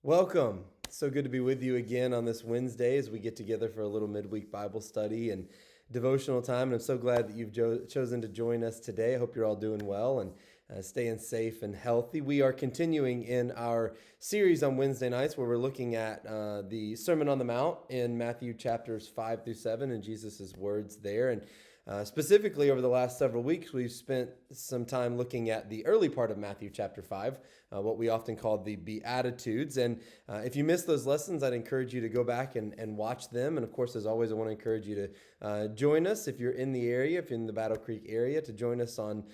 Welcome. So good to be with you again on this Wednesday as we get together for a little midweek Bible study and devotional time. And I'm so glad that you've chosen to join us today. I hope you're all doing well and staying safe and healthy. We are continuing in our series on Wednesday nights where we're looking at the Sermon on the Mount in Matthew chapters 5 through 7 and Jesus' words there. And specifically, over the last several weeks, we've spent some time looking at the early part of Matthew chapter 5, what we often call the Beatitudes. And if you missed those lessons, I'd encourage you to go back and watch them. And of course, as always, I want to encourage you to join us if you're in the area, if you're in the Battle Creek area, to join us on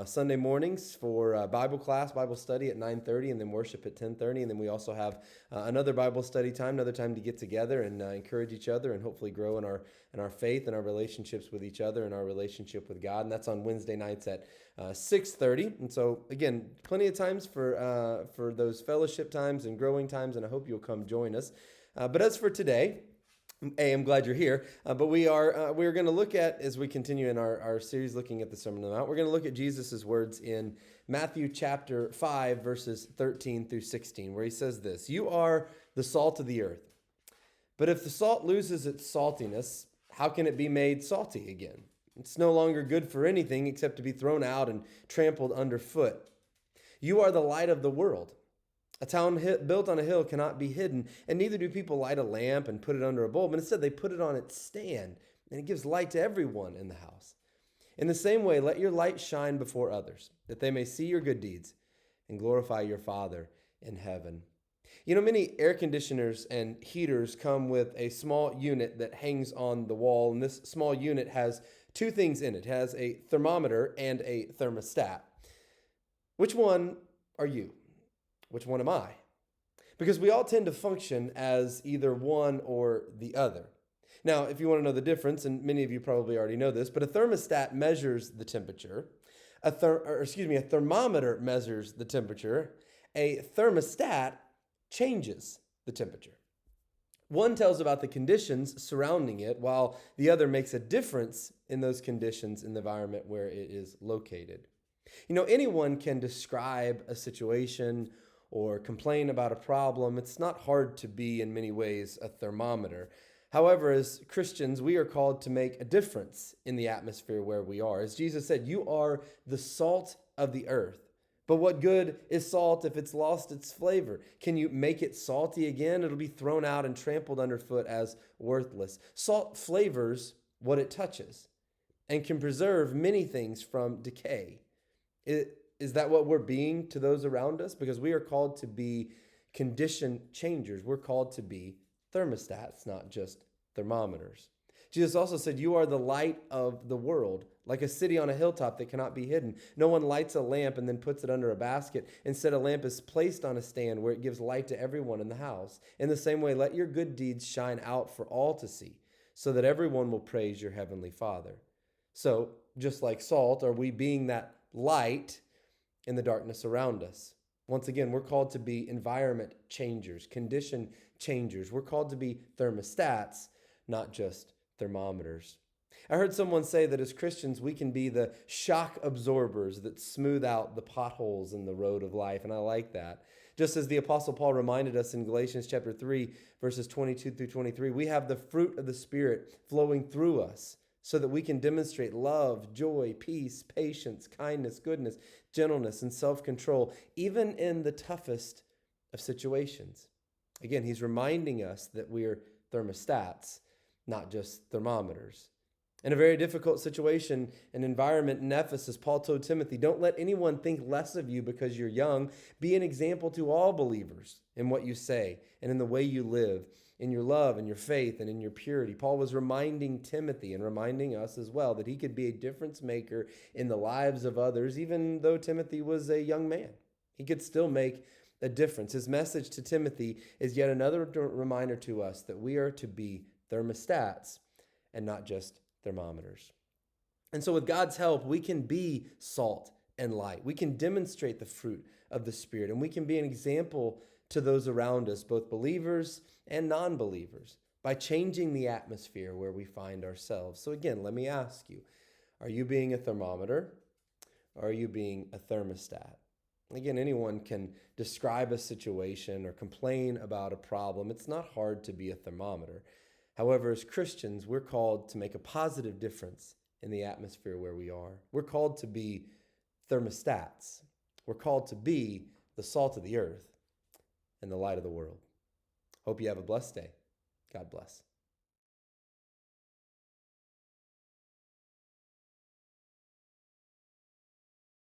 Sunday mornings for Bible class, Bible study at 9:30, and then worship at 10:30. And then we also have another Bible study time, another time to get together and encourage each other and hopefully grow in our faith and our relationships with each other and our relationship with God. And that's on Wednesday nights at 6:30. And so again, plenty of times for those fellowship times and growing times, and I hope you'll come join us. But as for today, I'm glad you're here. But we're going to look at, as we continue in our series looking at the Sermon on the Mount, we're going to look at Jesus' words in Matthew chapter 5, verses 13 through 16, where he says this: "You are the salt of the earth. But if the salt loses its saltiness, how can it be made salty again? It's no longer good for anything except to be thrown out and trampled underfoot. You are the light of the world. A town built on a hill cannot be hidden, and neither do people light a lamp and put it under a bowl, but instead they put it on its stand, and it gives light to everyone in the house. In the same way, let your light shine before others, that they may see your good deeds and glorify your Father in heaven." You know, many air conditioners and heaters come with a small unit that hangs on the wall, and this small unit has two things in it. It has a thermometer and a thermostat. Which one are you? Which one am I? Because we all tend to function as either one or the other. Now, if you want to know the difference, and many of you probably already know this, but a thermostat measures the temperature. A thermometer measures the temperature. A thermostat changes the temperature. One tells about the conditions surrounding it, while the other makes a difference in those conditions in the environment where it is located. You know, anyone can describe a situation or complain about a problem. It's not hard to be, in many ways, a thermometer. However, as Christians, we are called to make a difference in the atmosphere where we are. As Jesus said, "You are the salt of the earth. But what good is salt if it's lost its flavor? Can you make it salty again? It'll be thrown out and trampled underfoot as worthless." Salt flavors what it touches and can preserve many things from decay. Is that what we're being to those around us? Because we are called to be condition changers. We're called to be thermostats, not just thermometers. Jesus also said, "You are the light of the world, like a city on a hilltop that cannot be hidden. No one lights a lamp and then puts it under a basket. Instead, a lamp is placed on a stand where it gives light to everyone in the house. In the same way, let your good deeds shine out for all to see, so that everyone will praise your heavenly Father." So, just like salt, are we being that light in the darkness around us? Once again, we're called to be environment changers, condition changers. We're called to be thermostats, not just thermometers. I heard someone say that as Christians, we can be the shock absorbers that smooth out the potholes in the road of life, and I like that. Just as the Apostle Paul reminded us in Galatians chapter 3, verses 22 through 23, we have the fruit of the Spirit flowing through us so that we can demonstrate love, joy, peace, patience, kindness, goodness, gentleness, and self-control, even in the toughest of situations. Again, he's reminding us that we're thermostats, not just thermometers. In a very difficult situation and environment in Ephesus, Paul told Timothy, "Don't let anyone think less of you because you're young. Be an example to all believers in what you say and in the way you live, in your love and your faith and in your purity." Paul was reminding Timothy and reminding us as well that he could be a difference maker in the lives of others, even though Timothy was a young man. He could still make a difference. His message to Timothy is yet another reminder to us that we are to be thermostats and not just thermometers. And so with God's help, we can be salt and light. We can demonstrate the fruit of the Spirit, and we can be an example to those around us, both believers and non-believers, by changing the atmosphere where we find ourselves. So again, let me ask you, are you being a thermometer or are you being a thermostat? Again, anyone can describe a situation or complain about a problem. It's not hard to be a thermometer. However, as Christians, we're called to make a positive difference in the atmosphere where we are. We're called to be thermostats. We're called to be the salt of the earth and the light of the world. Hope you have a blessed day. God bless.